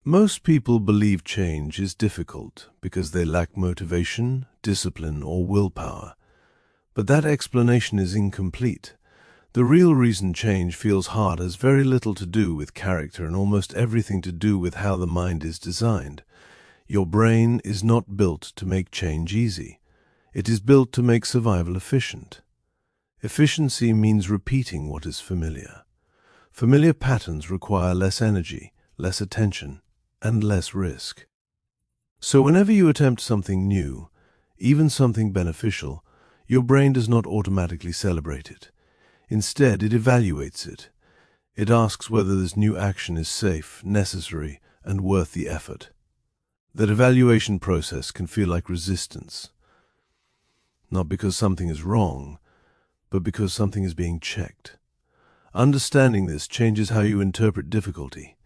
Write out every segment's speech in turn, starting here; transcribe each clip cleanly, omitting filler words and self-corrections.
Most people believe change is difficult because they lack motivation, discipline, or willpower. But that explanation is incomplete. The real reason change feels hard has very little to do with character and almost everything to do with how the mind is designed. Your brain is not built to make change easy. It is built to make survival efficient. Efficiency means repeating what is familiar. Familiar patterns require less energy, less attention, and less risk. So whenever you attempt something new, even something beneficial, your brain does not automatically celebrate it. Instead, it evaluates it. It asks whether this new action is safe, necessary, and worth the effort. That evaluation process can feel like resistance, not because something is wrong, but because something is being checked. Understanding this changes how you interpret difficulty.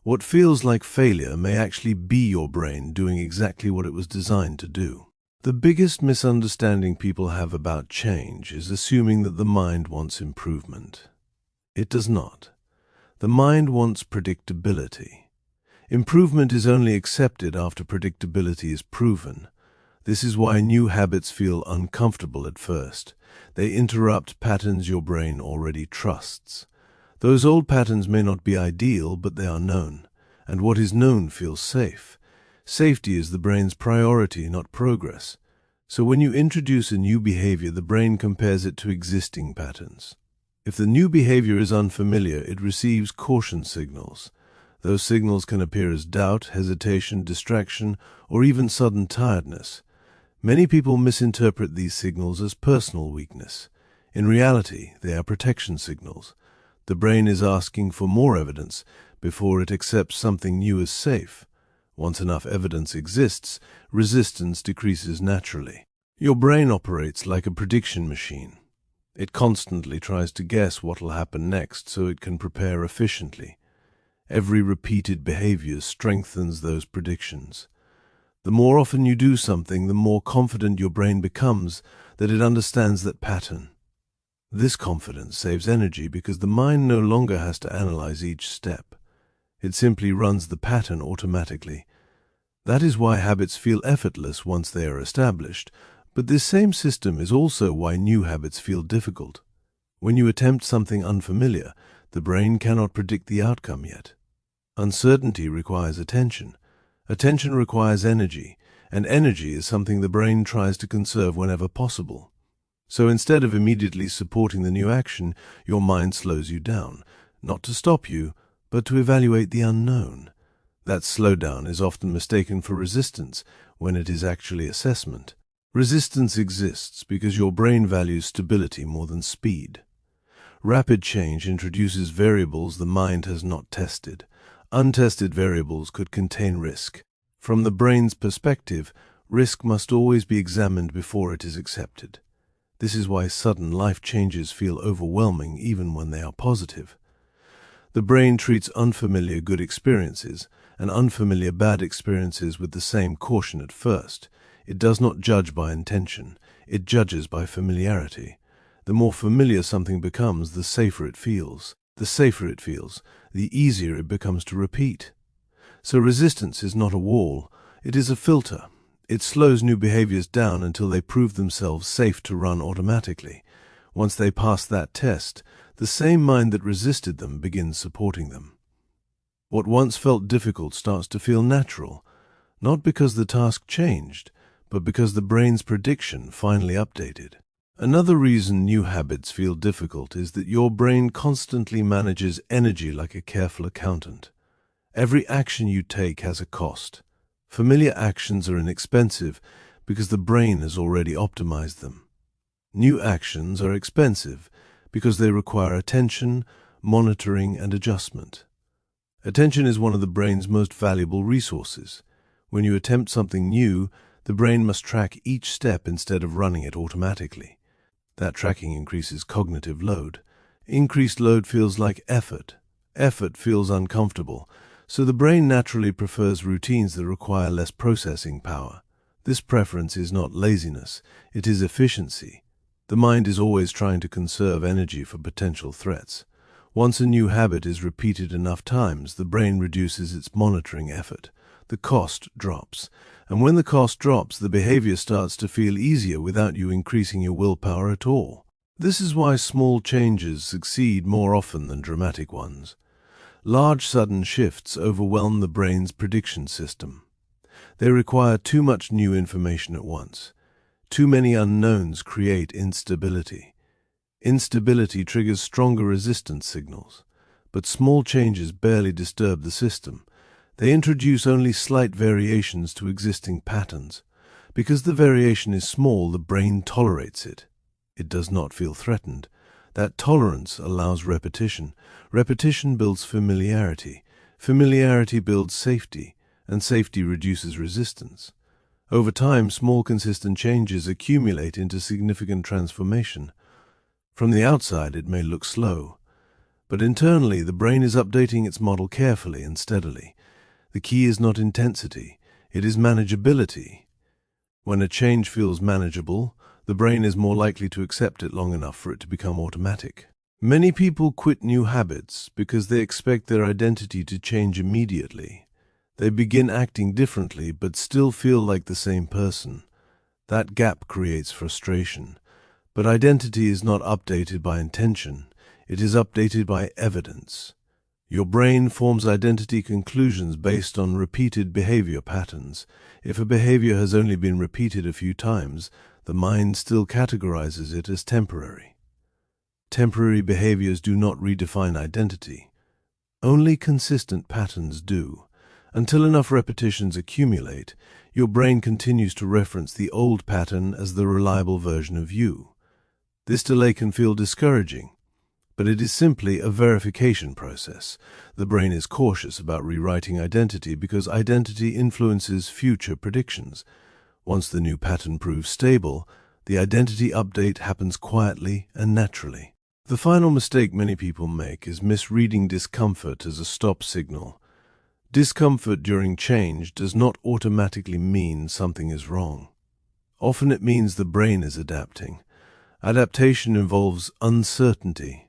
What feels like failure may actually be your brain doing exactly what it was designed to do. The biggest misunderstanding people have about change is assuming that the mind wants improvement. It does not. The mind wants predictability. Improvement is only accepted after predictability is proven. This is why new habits feel uncomfortable at first. They interrupt patterns your brain already trusts. Those old patterns may not be ideal, but they are known. And what is known feels safe. Safety is the brain's priority, not progress. So when you introduce a new behavior, the brain compares it to existing patterns. If the new behavior is unfamiliar, it receives caution signals. Those signals can appear as doubt, hesitation, distraction, or even sudden tiredness. Many people misinterpret these signals as personal weakness. In reality, they are protection signals. The brain is asking for more evidence before it accepts something new as safe. Once enough evidence exists, resistance decreases naturally. Your brain operates like a prediction machine. It constantly tries to guess what will happen next so it can prepare efficiently. Every repeated behavior strengthens those predictions. The more often you do something, the more confident your brain becomes that it understands that pattern. This confidence saves energy because the mind no longer has to analyze each step. It simply runs the pattern automatically. That is why habits feel effortless once they are established, but this same system is also why new habits feel difficult. When you attempt something unfamiliar, the brain cannot predict the outcome yet. Uncertainty requires attention. Attention requires energy, and energy is something the brain tries to conserve whenever possible. So instead of immediately supporting the new action, your mind slows you down, not to stop you, but to evaluate the unknown. That slowdown is often mistaken for resistance when it is actually assessment. Resistance exists because your brain values stability more than speed. Rapid change introduces variables the mind has not tested. Untested variables could contain risk. From the brain's perspective, risk must always be examined before it is accepted. This is why sudden life changes feel overwhelming even when they are positive. The brain treats unfamiliar good experiences and unfamiliar bad experiences with the same caution at first. It does not judge by intention. It judges by familiarity. The more familiar something becomes, the safer it feels. The safer it feels, the easier it becomes to repeat. So resistance is not a wall. It is a filter. It slows new behaviors down until they prove themselves safe to run automatically. Once they pass that test, the same mind that resisted them begins supporting them. What once felt difficult starts to feel natural, not because the task changed, but because the brain's prediction finally updated. Another reason new habits feel difficult is that your brain constantly manages energy like a careful accountant. Every action you take has a cost. Familiar actions are inexpensive because the brain has already optimized them. New actions are expensive because they require attention, monitoring, and adjustment. Attention is one of the brain's most valuable resources. When you attempt something new, the brain must track each step instead of running it automatically. That tracking increases cognitive load. Increased load feels like effort. Effort feels uncomfortable, so the brain naturally prefers routines that require less processing power. This preference is not laziness, it is efficiency. The mind is always trying to conserve energy for potential threats. Once a new habit is repeated enough times, the brain reduces its monitoring effort. The cost drops. And when the cost drops, the behavior starts to feel easier without you increasing your willpower at all. This is why small changes succeed more often than dramatic ones. Large sudden shifts overwhelm the brain's prediction system. They require too much new information at once. Too many unknowns create instability. Instability triggers stronger resistance signals, but small changes barely disturb the system. They introduce only slight variations to existing patterns. Because the variation is small, the brain tolerates it. It does not feel threatened. That tolerance allows repetition. Repetition builds familiarity. Familiarity builds safety, and safety reduces resistance. Over time, small consistent changes accumulate into significant transformation. From the outside, it may look slow, but internally, the brain is updating its model carefully and steadily. The key is not intensity, it is manageability. When a change feels manageable, the brain is more likely to accept it long enough for it to become automatic. Many people quit new habits because they expect their identity to change immediately. They begin acting differently but still feel like the same person. That gap creates frustration. But identity is not updated by intention, it is updated by evidence. Your brain forms identity conclusions based on repeated behavior patterns. If a behavior has only been repeated a few times, the mind still categorizes it as temporary. Temporary behaviors do not redefine identity. Only consistent patterns do. Until enough repetitions accumulate, your brain continues to reference the old pattern as the reliable version of you. This delay can feel discouraging, but it is simply a verification process. The brain is cautious about rewriting identity because identity influences future predictions. Once the new pattern proves stable, the identity update happens quietly and naturally. The final mistake many people make is misreading discomfort as a stop signal. Discomfort during change does not automatically mean something is wrong. Often it means the brain is adapting. Adaptation involves uncertainty.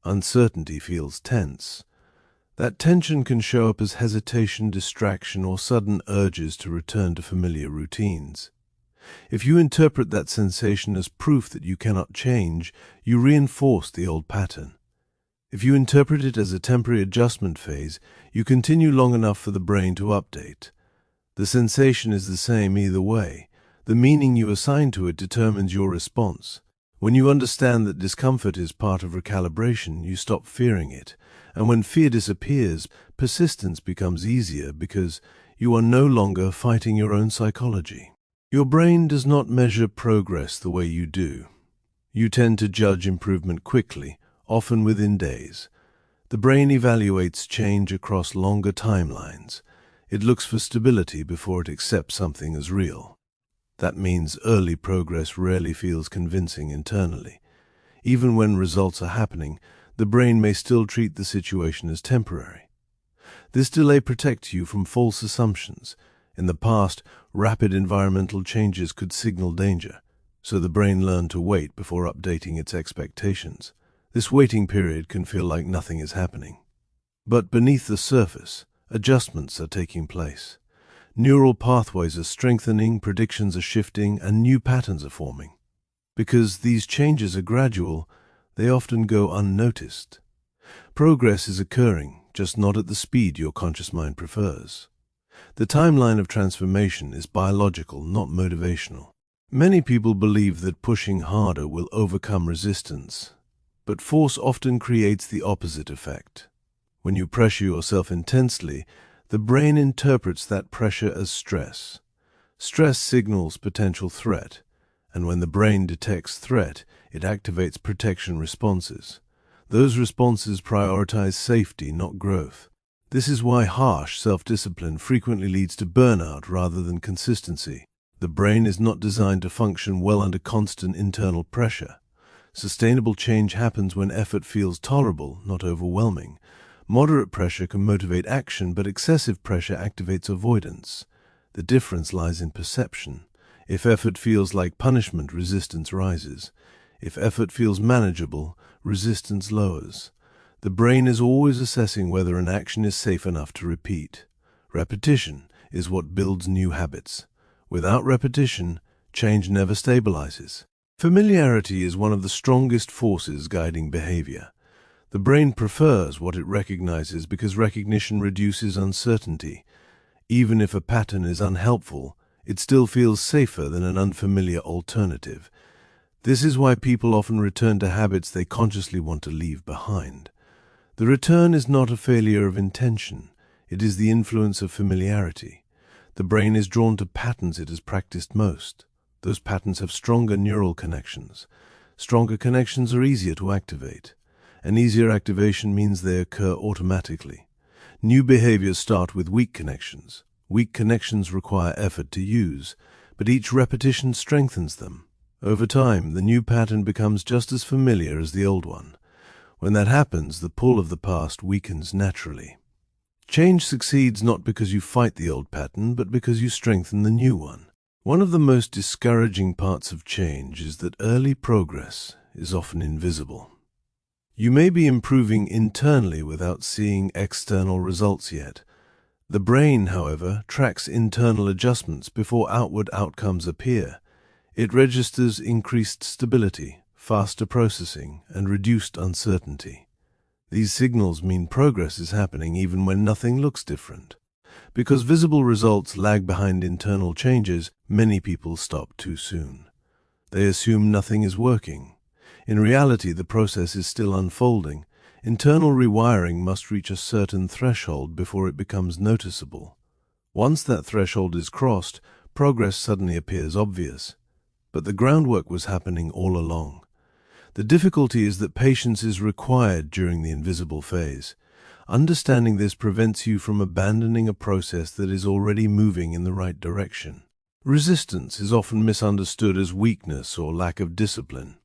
Uncertainty feels tense. That tension can show up as hesitation, distraction, or sudden urges to return to familiar routines. If you interpret that sensation as proof that you cannot change, you reinforce the old pattern. If you interpret it as a temporary adjustment phase, you continue long enough for the brain to update. The sensation is the same either way. The meaning you assign to it determines your response. When you understand that discomfort is part of recalibration, you stop fearing it. And when fear disappears, persistence becomes easier because you are no longer fighting your own psychology. Your brain does not measure progress the way you do. You tend to judge improvement quickly, often within days. The brain evaluates change across longer timelines. It looks for stability before it accepts something as real. That means early progress rarely feels convincing internally. Even when results are happening, the brain may still treat the situation as temporary. This delay protects you from false assumptions. In the past, rapid environmental changes could signal danger, so the brain learned to wait before updating its expectations. This waiting period can feel like nothing is happening. But beneath the surface, adjustments are taking place. Neural pathways are strengthening, predictions are shifting, and new patterns are forming. Because these changes are gradual, they often go unnoticed. Progress is occurring, just not at the speed your conscious mind prefers. The timeline of transformation is biological, not motivational. Many people believe that pushing harder will overcome resistance, but force often creates the opposite effect. When you pressure yourself intensely, the brain interprets that pressure as stress. Stress signals potential threat, and when the brain detects threat, it activates protection responses. Those responses prioritize safety, not growth. This is why harsh self-discipline frequently leads to burnout rather than consistency. The brain is not designed to function well under constant internal pressure. Sustainable change happens when effort feels tolerable, not overwhelming. Moderate pressure can motivate action, but excessive pressure activates avoidance. The difference lies in perception. If effort feels like punishment, resistance rises. If effort feels manageable, resistance lowers. The brain is always assessing whether an action is safe enough to repeat. Repetition is what builds new habits. Without repetition, change never stabilizes. Familiarity is one of the strongest forces guiding behavior. The brain prefers what it recognizes because recognition reduces uncertainty. Even if a pattern is unhelpful, it still feels safer than an unfamiliar alternative. This is why people often return to habits they consciously want to leave behind. The return is not a failure of intention, it is the influence of familiarity. The brain is drawn to patterns it has practiced most. Those patterns have stronger neural connections. Stronger connections are easier to activate. An easier activation means they occur automatically. New behaviors start with weak connections. Weak connections require effort to use, but each repetition strengthens them. Over time, the new pattern becomes just as familiar as the old one. When that happens, the pull of the past weakens naturally. Change succeeds not because you fight the old pattern, but because you strengthen the new one. One of the most discouraging parts of change is that early progress is often invisible. You may be improving internally without seeing external results yet. The brain, however, tracks internal adjustments before outward outcomes appear. It registers increased stability, faster processing, and reduced uncertainty. These signals mean progress is happening even when nothing looks different. Because visible results lag behind internal changes, many people stop too soon. They assume nothing is working. In reality, the process is still unfolding. Internal rewiring must reach a certain threshold before it becomes noticeable. Once that threshold is crossed, progress suddenly appears obvious. But the groundwork was happening all along. The difficulty is that patience is required during the invisible phase. Understanding this prevents you from abandoning a process that is already moving in the right direction. Resistance is often misunderstood as weakness or lack of discipline.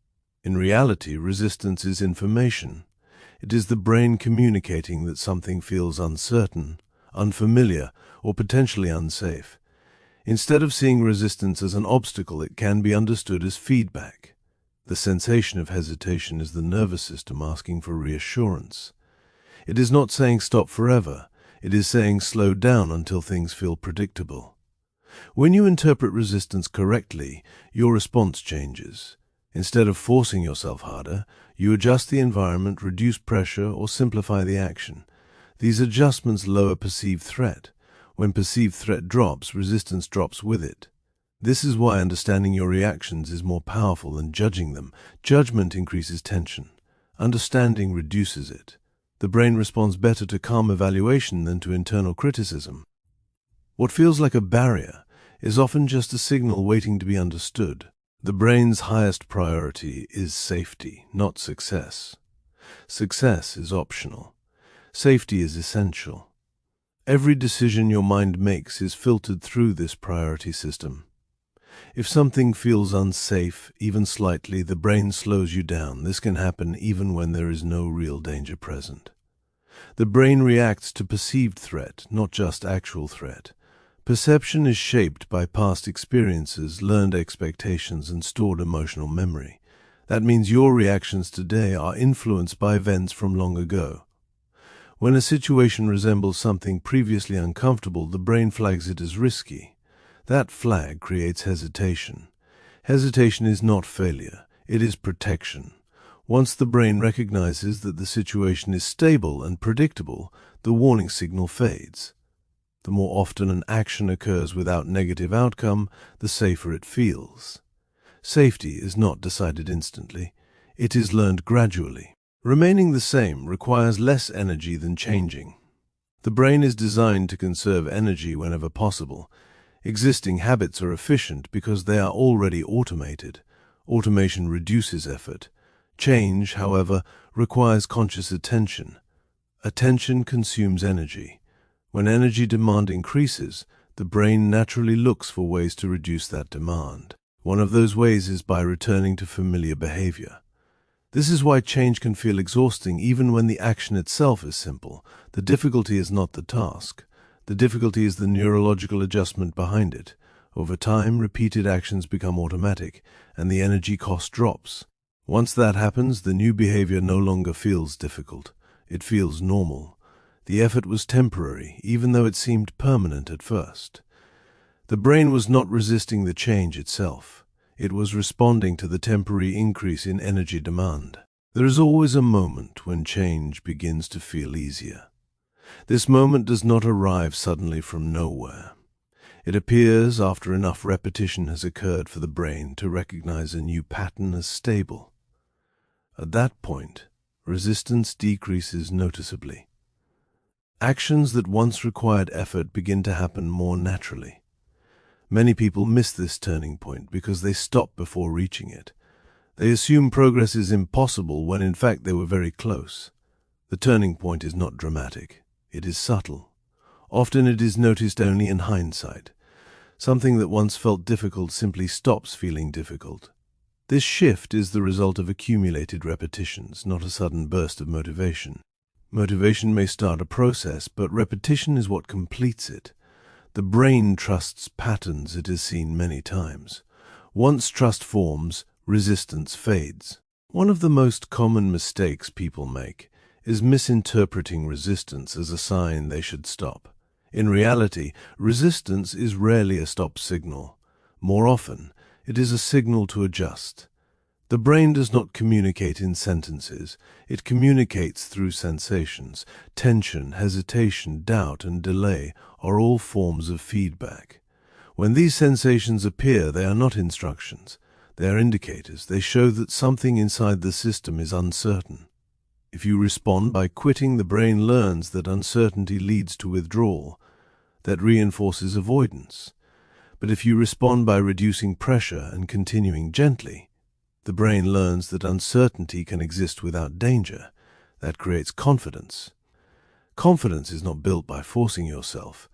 In reality, resistance is information. It is the brain communicating that something feels uncertain, unfamiliar, or potentially unsafe. Instead of seeing resistance as an obstacle, it can be understood as feedback. The sensation of hesitation is the nervous system asking for reassurance. It is not saying stop forever. It is saying slow down until things feel predictable. When you interpret resistance correctly, your response changes. Instead of forcing yourself harder, you adjust the environment, reduce pressure, or simplify the action. These adjustments lower perceived threat. When perceived threat drops, resistance drops with it. This is why understanding your reactions is more powerful than judging them. Judgment increases tension. Understanding reduces it. The brain responds better to calm evaluation than to internal criticism. What feels like a barrier is often just a signal waiting to be understood. The brain's highest priority is safety, not success. Success is optional. Safety is essential. Every decision your mind makes is filtered through this priority system. If something feels unsafe, even slightly, the brain slows you down. This can happen even when there is no real danger present. The brain reacts to perceived threat, not just actual threat. Perception is shaped by past experiences, learned expectations, and stored emotional memory. That means your reactions today are influenced by events from long ago. When a situation resembles something previously uncomfortable, the brain flags it as risky. That flag creates hesitation. Hesitation is not failure, it is protection. Once the brain recognizes that the situation is stable and predictable, the warning signal fades. The more often an action occurs without negative outcome, the safer it feels. Safety is not decided instantly. It is learned gradually. Remaining the same requires less energy than changing. The brain is designed to conserve energy whenever possible. Existing habits are efficient because they are already automated. Automation reduces effort. Change, however, requires conscious attention. Attention consumes energy. When energy demand increases, the brain naturally looks for ways to reduce that demand. One of those ways is by returning to familiar behavior. This is why change can feel exhausting even when the action itself is simple. The difficulty is not the task. The difficulty is the neurological adjustment behind it. Over time, repeated actions become automatic, and the energy cost drops. Once that happens, the new behavior no longer feels difficult. It feels normal. The effort was temporary, even though it seemed permanent at first. The brain was not resisting the change itself. It was responding to the temporary increase in energy demand. There is always a moment when change begins to feel easier. This moment does not arrive suddenly from nowhere. It appears after enough repetition has occurred for the brain to recognize a new pattern as stable. At that point, resistance decreases noticeably. Actions that once required effort begin to happen more naturally. Many people miss this turning point because they stop before reaching it. They assume progress is impossible when in fact they were very close. The turning point is not dramatic. It is subtle. Often it is noticed only in hindsight. Something that once felt difficult simply stops feeling difficult. This shift is the result of accumulated repetitions, not a sudden burst of motivation. Motivation may start a process, but repetition is what completes it. The brain trusts patterns it has seen many times. Once trust forms, resistance fades. One of the most common mistakes people make is misinterpreting resistance as a sign they should stop. In reality, resistance is rarely a stop signal. More often, it is a signal to adjust. The brain does not communicate in sentences. It communicates through sensations. Tension, hesitation, doubt, and delay are all forms of feedback. When these sensations appear, they are not instructions. They are indicators. They show that something inside the system is uncertain. If you respond by quitting, the brain learns that uncertainty leads to withdrawal. That reinforces avoidance. But if you respond by reducing pressure and continuing gently, the brain learns that uncertainty can exist without danger. That creates confidence. Confidence is not built by forcing yourself.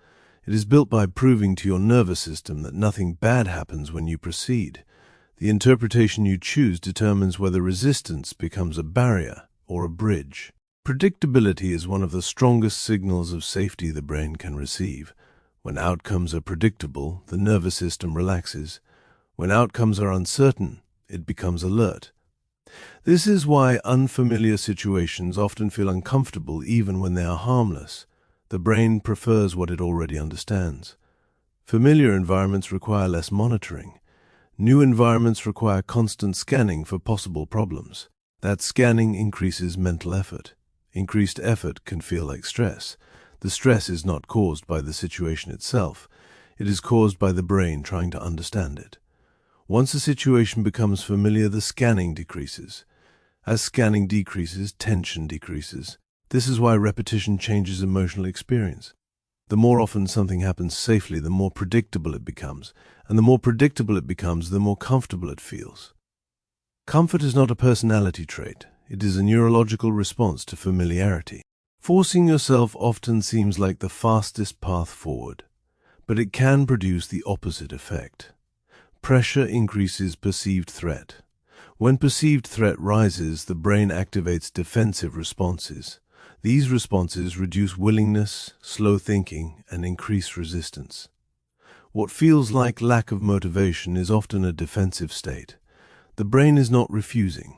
It is built by proving to your nervous system that nothing bad happens when you proceed. The interpretation you choose determines whether resistance becomes a barrier or a bridge. Predictability is one of the strongest signals of safety the brain can receive. When outcomes are predictable, the nervous system relaxes. When outcomes are uncertain, it becomes alert. This is why unfamiliar situations often feel uncomfortable even when they are harmless. The brain prefers what it already understands. Familiar environments require less monitoring. New environments require constant scanning for possible problems. That scanning increases mental effort. Increased effort can feel like stress. The stress is not caused by the situation itself. It is caused by the brain trying to understand it. Once a situation becomes familiar, the scanning decreases. As scanning decreases, tension decreases. This is why repetition changes emotional experience. The more often something happens safely, the more predictable it becomes. And the more predictable it becomes, the more comfortable it feels. Comfort is not a personality trait. It is a neurological response to familiarity. Forcing yourself often seems like the fastest path forward, but it can produce the opposite effect. Pressure increases perceived threat. When perceived threat rises, the brain activates defensive responses. These responses reduce willingness, slow thinking, and increase resistance. What feels like lack of motivation is often a defensive state. The brain is not refusing.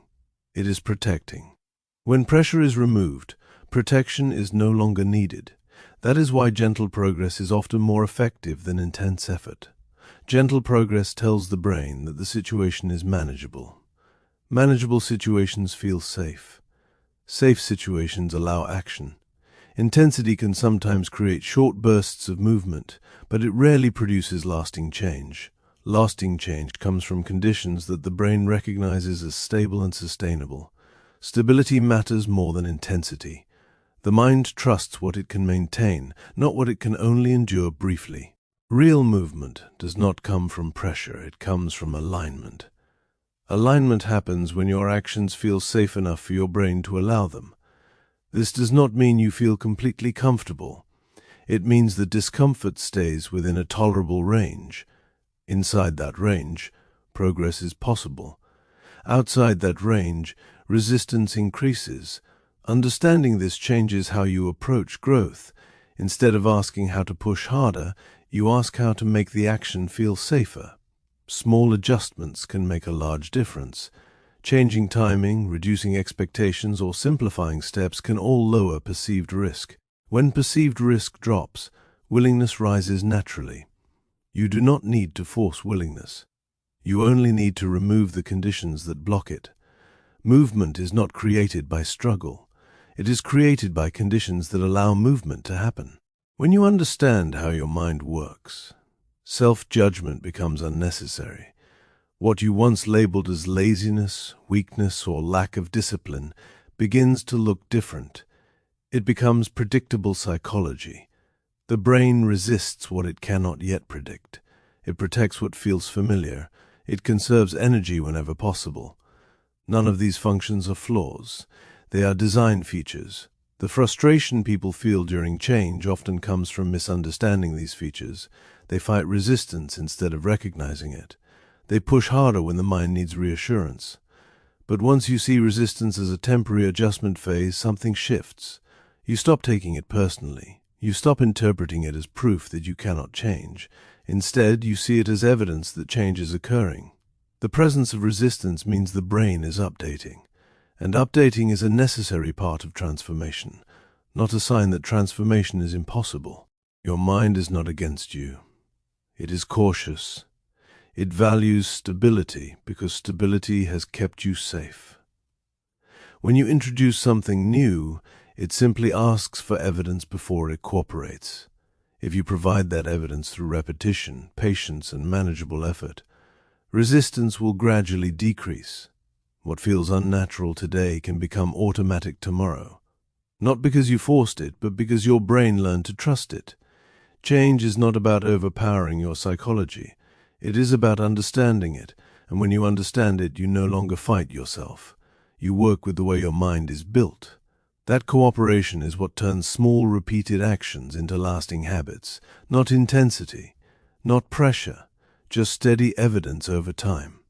It is protecting. When pressure is removed, protection is no longer needed. That is why gentle progress is often more effective than intense effort. Gentle progress tells the brain that the situation is manageable. Manageable situations feel safe. Safe situations allow action. Intensity can sometimes create short bursts of movement, but it rarely produces lasting change. Lasting change comes from conditions that the brain recognizes as stable and sustainable. Stability matters more than intensity. The mind trusts what it can maintain, not what it can only endure briefly. Real movement does not come from pressure, it comes from alignment. Alignment happens when your actions feel safe enough for your brain to allow them. This does not mean you feel completely comfortable. It means the discomfort stays within a tolerable range. Inside that range, progress is possible. Outside that range, resistance increases. Understanding this changes how you approach growth. Instead of asking how to push harder, you ask how to make the action feel safer. Small adjustments can make a large difference. Changing timing, reducing expectations, or simplifying steps can all lower perceived risk. When perceived risk drops, willingness rises naturally. You do not need to force willingness. You only need to remove the conditions that block it. Movement is not created by struggle. It is created by conditions that allow movement to happen. When you understand how your mind works, self-judgment becomes unnecessary. What you once labeled as laziness, weakness, or lack of discipline begins to look different. It becomes predictable psychology. The brain resists what it cannot yet predict. It protects what feels familiar. It conserves energy whenever possible. None of these functions are flaws. They are design features. The frustration people feel during change often comes from misunderstanding these features. They fight resistance instead of recognizing it. They push harder when the mind needs reassurance. But once you see resistance as a temporary adjustment phase, something shifts. You stop taking it personally. You stop interpreting it as proof that you cannot change. Instead, you see it as evidence that change is occurring. The presence of resistance means the brain is updating. And updating is a necessary part of transformation, not a sign that transformation is impossible. Your mind is not against you. It is cautious. It values stability because stability has kept you safe. When you introduce something new, it simply asks for evidence before it cooperates. If you provide that evidence through repetition, patience, and manageable effort, resistance will gradually decrease. What feels unnatural today can become automatic tomorrow. Not because you forced it, but because your brain learned to trust it. Change is not about overpowering your psychology. It is about understanding it, and when you understand it, you no longer fight yourself. You work with the way your mind is built. That cooperation is what turns small, repeated actions into lasting habits. Not intensity, not pressure, just steady evidence over time.